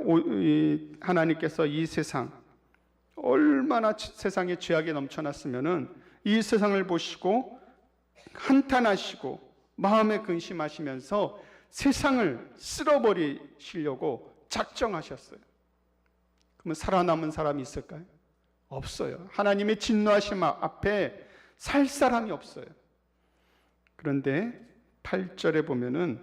하나님께서 이 세상, 얼마나 세상에 죄악이 넘쳐났으면은 이 세상을 보시고 한탄하시고 마음에 근심하시면서 세상을 쓸어버리시려고 작정하셨어요. 그러면 살아남은 사람이 있을까요? 없어요. 하나님의 진노하심 앞에 살 사람이 없어요. 그런데 8절에 보면은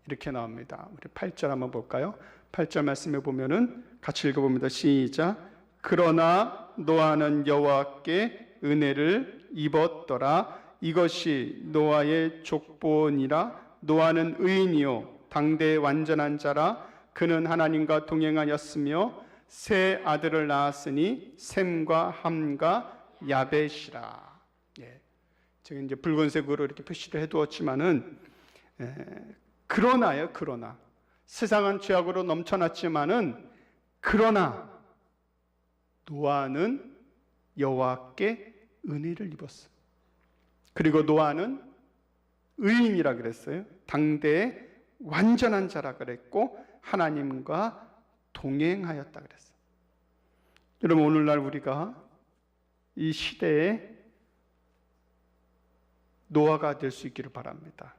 이렇게 나옵니다. 우리 8절 한번 볼까요? 8절 말씀에 보면은 같이 읽어봅니다. 시작. 그러나 노아는 여호와께 은혜를 입었더라. 이것이 노아의 족보니라. 노아는 의인이요 당대의 완전한 자라. 그는 하나님과 동행하였으며 세 아들을 낳았으니 셈과 함과 야벳이라. 예. 제가 이제 붉은색으로 이렇게 표시를 해두었지만은 그러나요. 그러나 세상은 죄악으로 넘쳐났지만은 그러나 노아는 여호와께 은혜를 입었어. 그리고 노아는 의인이라 그랬어요. 당대의 완전한 자라 그랬고 하나님과 동행하였다 그랬어요. 여러분, 오늘날 우리가 이 시대에 노아가 될 수 있기를 바랍니다.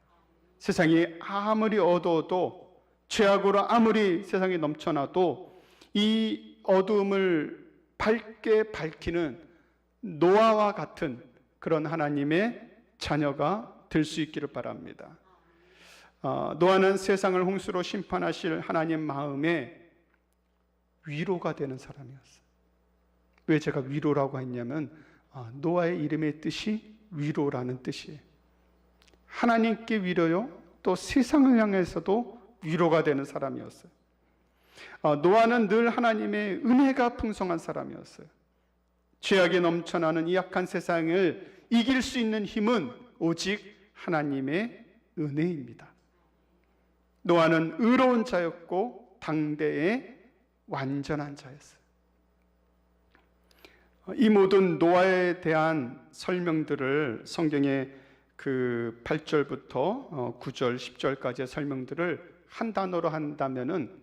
세상이 아무리 어두워도, 죄악으로 아무리 세상이 넘쳐나도 이 어두움을 밝게 밝히는 노아와 같은 그런 하나님의 자녀가 될 수 있기를 바랍니다. 노아는 세상을 홍수로 심판하실 하나님 마음에 위로가 되는 사람이었어요. 왜 제가 위로라고 했냐면 노아의 이름의 뜻이 위로라는 뜻이에요. 하나님께 위로요, 또 세상을 향해서도 위로가 되는 사람이었어요. 노아는 늘 하나님의 은혜가 풍성한 사람이었어요. 죄악이 넘쳐나는 이 악한 세상을 이길 수 있는 힘은 오직 하나님의 은혜입니다. 노아는 의로운 자였고 당대의 완전한 자였어요. 이 모든 노아에 대한 설명들을 성경의 그 8절부터 9절, 10절까지의 설명들을 한 단어로 한다면은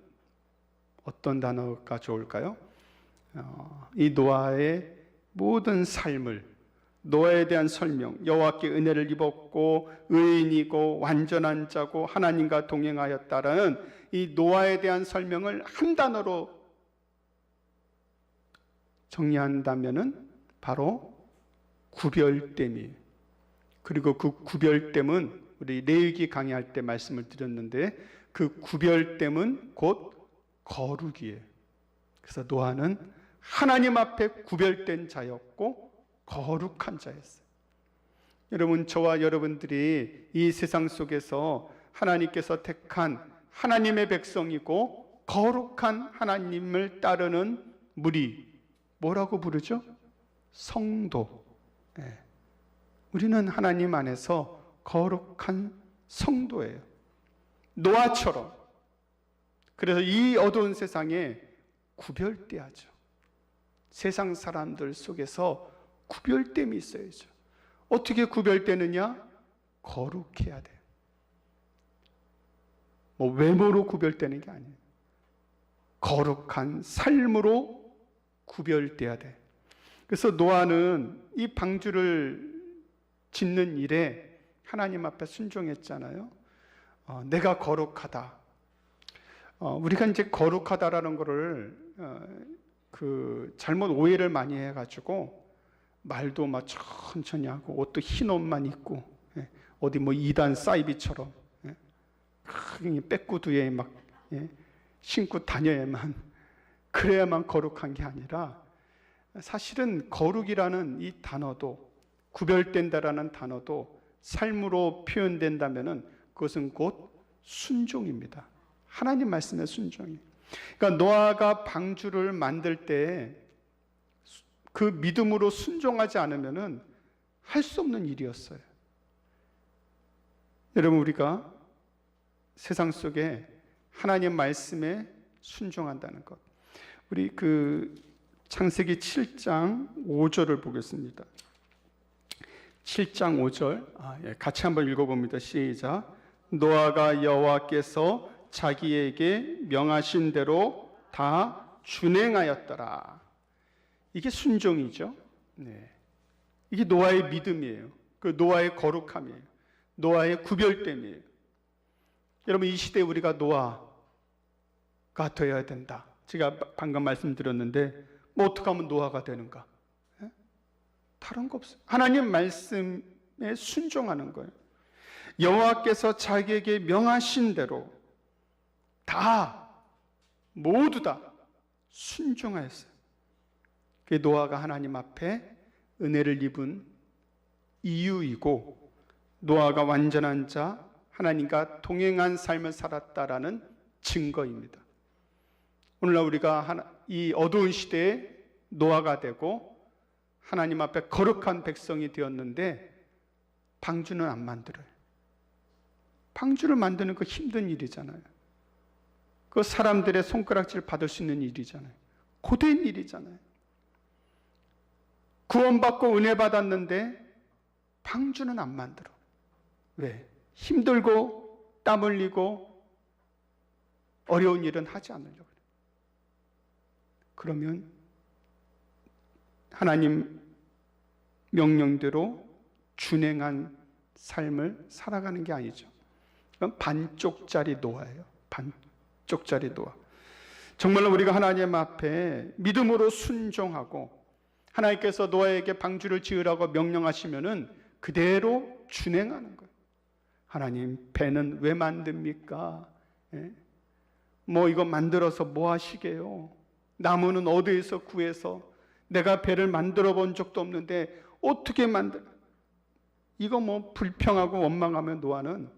어떤 단어가 좋을까요? 이 노아의 모든 삶을, 노아에 대한 설명, 여호와께 은혜를 입었고 의인이고 완전한 자고 하나님과 동행하였다라는 이 노아에 대한 설명을 한 단어로 정리한다면은 바로 구별됨이에요. 그리고 그 구별됨은 우리 레위기 강의할 때 말씀을 드렸는데 그 구별됨은 곧 거룩이에요. 그래서 노아는 하나님 앞에 구별된 자였고 거룩한 자였어요. 여러분, 저와 여러분들이 이 세상 속에서 하나님께서 택한 하나님의 백성이고 거룩한 하나님을 따르는 무리, 뭐라고 부르죠? 성도. 우리는 하나님 안에서 거룩한 성도예요. 노아처럼. 그래서 이 어두운 세상에 구별돼야죠. 세상 사람들 속에서 구별됨이 있어야죠. 어떻게 구별되느냐? 거룩해야 돼요. 뭐 외모로 구별되는 게 아니에요. 거룩한 삶으로 구별돼야 돼. 그래서 노아는 이 방주를 짓는 일에 하나님 앞에 순종했잖아요. 내가 거룩하다. 우리가 이제 거룩하다라는 거를 잘못 오해를 많이 해가지고 말도 막 천천히 하고 옷도 흰 옷만 입고 어디 뭐 이단 사이비처럼 빼꾸두에 막 신고 다녀야만 그래야만 거룩한 게 아니라 사실은 거룩이라는 이 단어도 구별된다라는 단어도 삶으로 표현된다면은 그것은 곧 순종입니다. 하나님 말씀의 순종이. 그러니까 노아가 방주를 만들 때 그 믿음으로 순종하지 않으면은 할 수 없는 일이었어요. 여러분, 우리가 세상 속에 하나님 말씀에 순종한다는 것. 우리 창세기 7장 5절을 보겠습니다. 7장 5절 같이 한번 읽어봅니다. 시작. 노아가 여호와께서 자기에게 명하신 대로 다 준행하였더라. 이게 순종이죠. 이게 노아의 믿음이에요. 그 노아의 거룩함이에요. 노아의 구별됨이에요. 여러분, 이 시대에 우리가 노아가 되어야 된다. 제가 방금 말씀드렸는데 뭐 어떻게 하면 노아가 되는가? 다른 거 없어요. 하나님 말씀에 순종하는 거예요. 여호와께서 자기에게 명하신 대로 다 모두 다 순종하였어요. 그게 노아가 하나님 앞에 은혜를 입은 이유이고 노아가 완전한 자, 하나님과 동행한 삶을 살았다라는 증거입니다. 오늘날 우리가 이 어두운 시대에 노아가 되고 하나님 앞에 거룩한 백성이 되었는데 방주는 안 만들어요. 방주를 만드는 거 힘든 일이잖아요. 그 사람들의 손가락질 받을 수 있는 일이잖아요. 고된 일이잖아요. 구원받고 은혜 받았는데 방주는 안 만들어. 왜? 힘들고 땀 흘리고 어려운 일은 하지 않으려고 그래요. 그러면 하나님 명령대로 준행한 삶을 살아가는 게 아니죠. 그건 반쪽짜리 노아예요. 반쪽짜리 노아. 정말로 우리가 하나님 앞에 믿음으로 순종하고 하나님께서 노아에게 방주를 지으라고 명령하시면은 그대로 준행하는 거예요. 하나님, 배는 왜 만듭니까? 뭐 이거 만들어서 뭐 하시게요? 나무는 어디에서 구해서 내가 배를 만들어 본 적도 없는데 어떻게 이거 뭐 불평하고 원망하면 노아는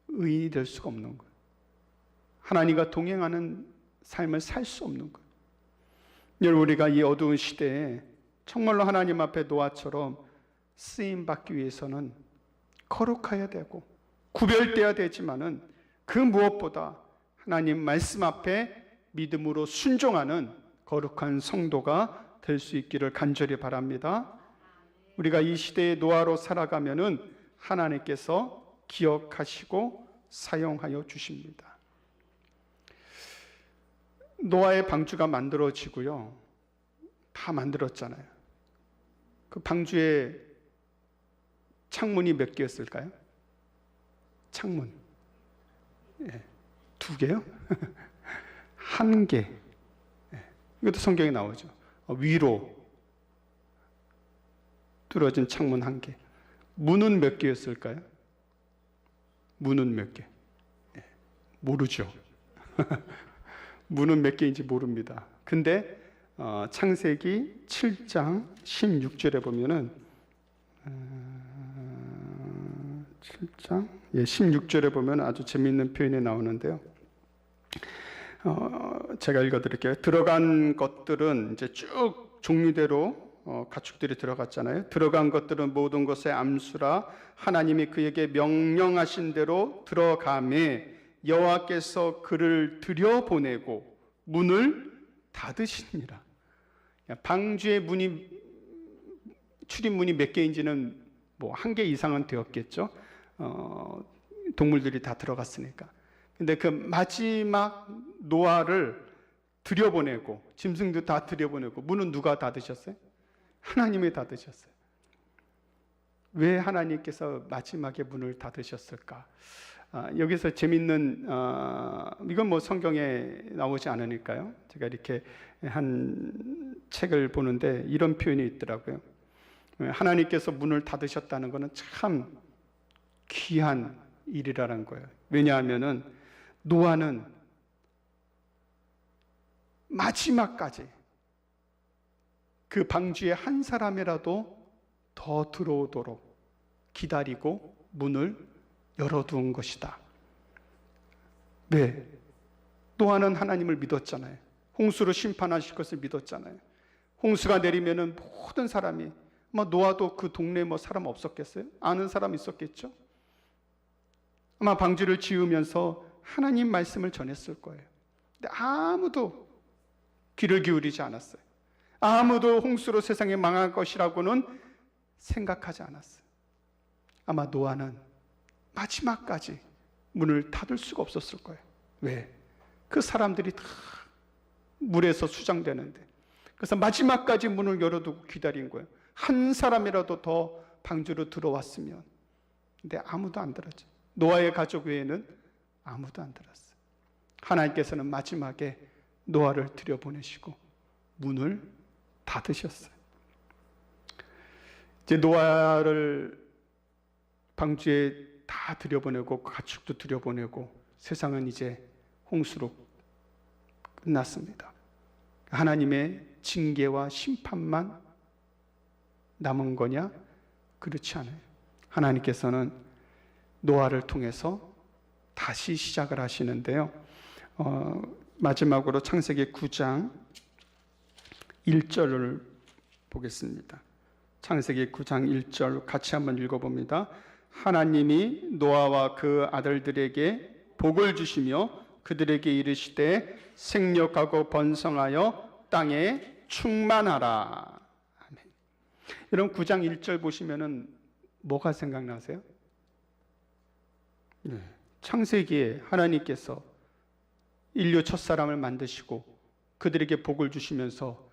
의인이 될 수가 없는 거예요. 하나님과 동행하는 삶을 살 수 없는 거예요. 여러분, 우리가 이 어두운 시대에 정말로 하나님 앞에 노아처럼 쓰임 받기 위해서는 거룩해야 되고 구별되어야 되지만은 그 무엇보다 하나님 말씀 앞에 믿음으로 순종하는 거룩한 성도가 될 수 있기를 간절히 바랍니다. 우리가 이 시대의 노아로 살아가면은 하나님께서 기억하시고 사용하여 주십니다. 노아의 방주가 만들어지고요. 다 만들었잖아요. 그 방주에 창문이 몇 개였을까요? 창문. 예, 2개요? 1개. 예, 이것도 성경에 나오죠. 위로 뚫어진 창문 1개. 문은 몇 개였을까요? 문은 몇 개? 예, 모르죠. 문은 몇 개인지 모릅니다. 근데 창세기 7장 16절에 보면은 7장 16절에 보면 아주 재미있는 표현이 나오는데요. 제가 읽어드릴게요. 들어간 것들은 이제 쭉 종류대로 가축들이 들어갔잖아요. 들어간 것들은 모든 것의 암수라 하나님이 그에게 명령하신 대로 들어가매 여호와께서 그를 들여보내고 문을 닫으시니라. 방주의 문이 출입문이 몇 개인지는 뭐 1개 이상은 되었겠죠. 동물들이 다 들어갔으니까. 근데 그 마지막 노아를 들여보내고 짐승도 다 들여보내고 문은 누가 닫으셨어요? 하나님이 닫으셨어요. 왜 하나님께서 마지막에 문을 닫으셨을까? 여기서 재밌는 이건 뭐 성경에 나오지 않으니까요. 제가 이렇게 한 책을 보는데 이런 표현이 있더라고요. 하나님께서 문을 닫으셨다는 것은 참 귀한 일이라는 거예요. 왜냐하면은 노아는 마지막까지 그 방주에 한 사람이라도 더 들어오도록 기다리고 문을 열어두은 것이다. 왜? 노아는 하나님을 믿었잖아요. 홍수로 심판하실 것을 믿었잖아요. 홍수가 내리면은 모든 사람이 노아도 그 동네에 사람 없었겠어요? 아는 사람 있었겠죠? 아마 방주를 지으면서 하나님 말씀을 전했을 거예요. 근데 아무도 귀를 기울이지 않았어요. 아무도 홍수로 세상에 망할 것이라고는 생각하지 않았어요. 아마 노아는 마지막까지 문을 닫을 수가 없었을 거예요. 왜? 그 사람들이 다 물에서 수장되는데. 그래서 마지막까지 문을 열어두고 기다린 거예요. 한 사람이라도 더 방주로 들어왔으면. 근데 아무도 안 들었죠. 노아의 가족 외에는 아무도 안 들었어요. 하나님께서는 마지막에 노아를 들여보내시고 문을 닫으셨어요. 이제 노아를 방주에 다 들여보내고 가축도 들여보내고 세상은 이제 홍수로 끝났습니다. 하나님의 징계와 심판만 남은 거냐? 그렇지 않아요. 하나님께서는 노아를 통해서 다시 시작을 하시는데요. 마지막으로 창세기 9장 1절을 보겠습니다. 창세기 9장 1절 같이 한번 읽어봅니다. 하나님이 노아와 그 아들들에게 복을 주시며 그들에게 이르시되 생육하고 번성하여 땅에 충만하라. 아멘. 여러분 9장 1절 보시면은 뭐가 생각나세요? 네. 창세기에 하나님께서 인류 첫사람을 만드시고 그들에게 복을 주시면서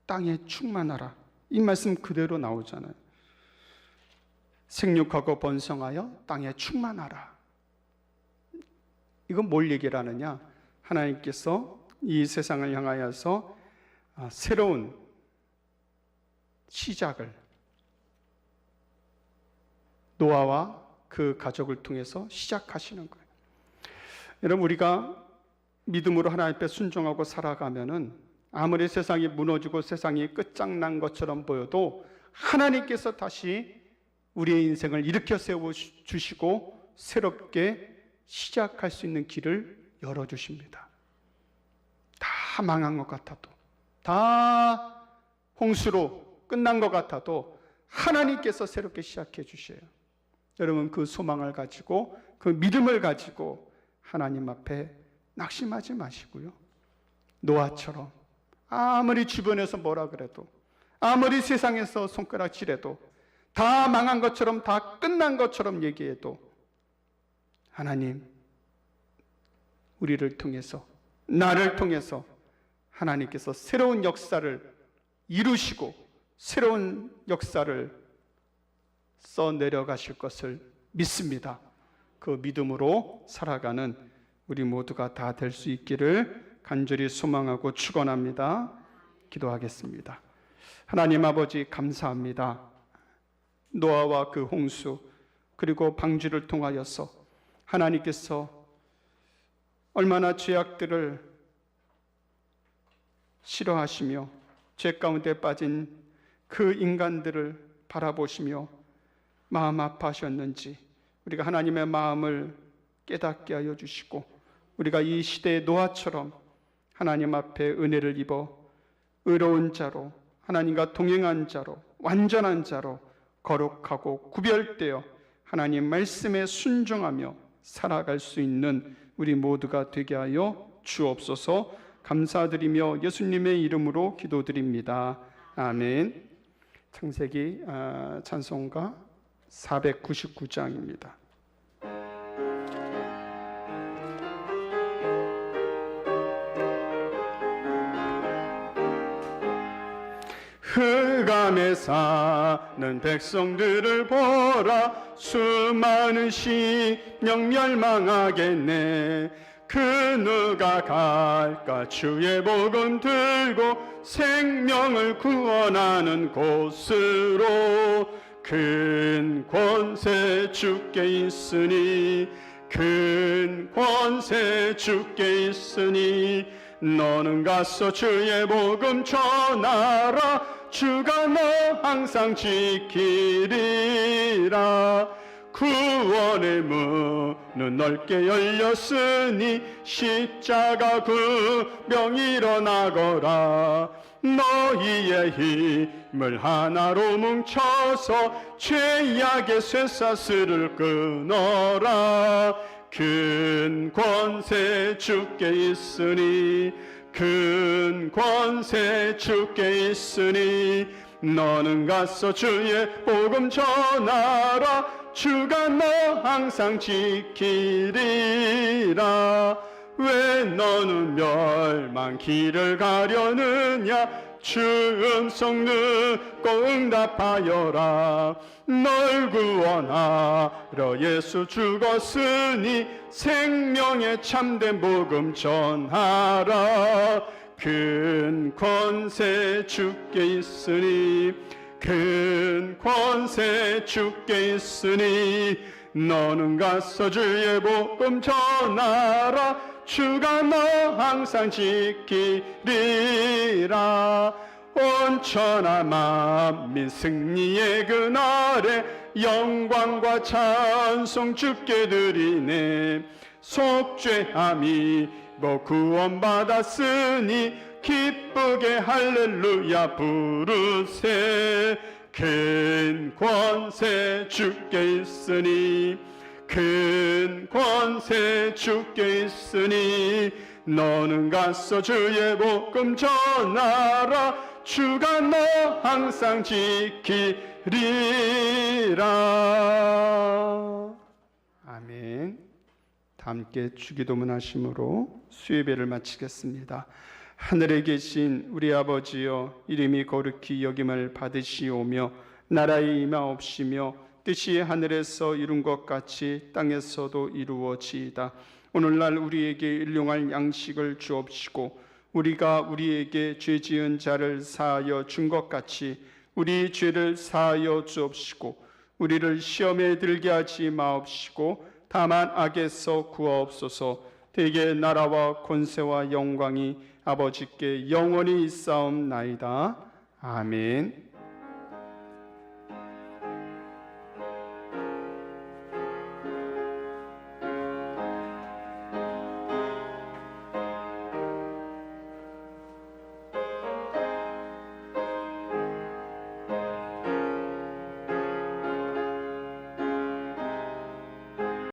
땅에 충만하라. 이 말씀 그대로 나오잖아요. 생육하고 번성하여 땅에 충만하라. 이건 뭘 얘기를 하느냐? 하나님께서 이 세상을 향하여서 새로운 시작을 노아와 그 가족을 통해서 시작하시는 거예요. 여러분 우리가 믿음으로 하나님 앞에 순종하고 살아가면은 아무리 세상이 무너지고 세상이 끝장난 것처럼 보여도 하나님께서 다시 우리의 인생을 일으켜 세워주시고 새롭게 시작할 수 있는 길을 열어주십니다. 다 망한 것 같아도, 다 홍수로 끝난 것 같아도 하나님께서 새롭게 시작해 주셔요. 여러분 그 소망을 가지고 그 믿음을 가지고 하나님 앞에 낙심하지 마시고요. 노아처럼 아무리 주변에서 뭐라 그래도, 아무리 세상에서 손가락질해도, 다 망한 것처럼, 다 끝난 것처럼 얘기해도 하나님, 우리를 통해서, 나를 통해서 하나님께서 새로운 역사를 이루시고 새로운 역사를 써 내려가실 것을 믿습니다. 그 믿음으로 살아가는 우리 모두가 다 될 수 있기를 간절히 소망하고 축원합니다. 기도하겠습니다. 하나님 아버지, 감사합니다. 노아와 그 홍수 그리고 방주를 통하여서 하나님께서 얼마나 죄악들을 싫어하시며 죄 가운데 빠진 그 인간들을 바라보시며 마음 아파하셨는지 우리가 하나님의 마음을 깨닫게 하여 주시고, 우리가 이 시대의 노아처럼 하나님 앞에 은혜를 입어 의로운 자로, 하나님과 동행한 자로, 완전한 자로 거룩하고 구별되어 하나님 말씀에 순종하며 살아갈 수 있는 우리 모두가 되게 하여 주옵소서. 감사드리며 예수님의 이름으로 기도드립니다. 아멘. 창세기 찬송가 499장입니다. 흑암에 사는 백성들을 보라. 수많은 심령 멸망하겠네. 그 누가 갈까? 주의 복음 들고 생명을 구원하는 곳으로. 큰 권세 주께 있으니, 큰 권세 주께 있으니, 너는 가서 주의 복음 전하라. 주가 너 항상 지키리라. 구원의 문은 넓게 열렸으니 십자가 그 병 일어나거라. 너희의 힘을 하나로 뭉쳐서 죄악의 쇠사슬을 끊어라. 큰 권세 주께 있으니, 큰 권세 주께 있으니, 너는 가서 주의 복음 전하라. 주가 너 항상 지키리라. 왜 너는 멸망 길을 가려느냐? 주 음성 듣고 응답하여라. 널 구원하러 예수 죽었으니 생명의 참된 복음 전하라. 큰 권세 주께 있으니, 큰 권세 주께 있으니, 너는 가서 주의 복음 전하라. 주가 너 항상 지키리라. 온 천하 만민 승리의 그날에 영광과 찬송 주께 드리네. 속죄함이 구원받았으니 기쁘게 할렐루야 부르세. 큰 권세 주께 있으니, 큰 권세 주께 있으니, 너는 가서 주의 복음 전하라. 주가 너 항상 지키리라. 아멘. 다 함께 주기도문 하심으로 수예배를 마치겠습니다. 하늘에 계신 우리 아버지여, 이름이 거룩히 여김을 받으시오며 나라의 임하옵시며 뜻이 하늘에서 이룬 것 같이 땅에서도 이루어지이다. 오늘날 우리에게 일용할 양식을 주옵시고, 우리가 우리에게 죄 지은 자를 사하여 준 것 같이 우리 죄를 사하여 주옵시고, 우리를 시험에 들게 하지 마옵시고 다만 악에서 구하옵소서. 대개 나라와 권세와 영광이 아버지께 영원히 있사옵나이다. 아멘.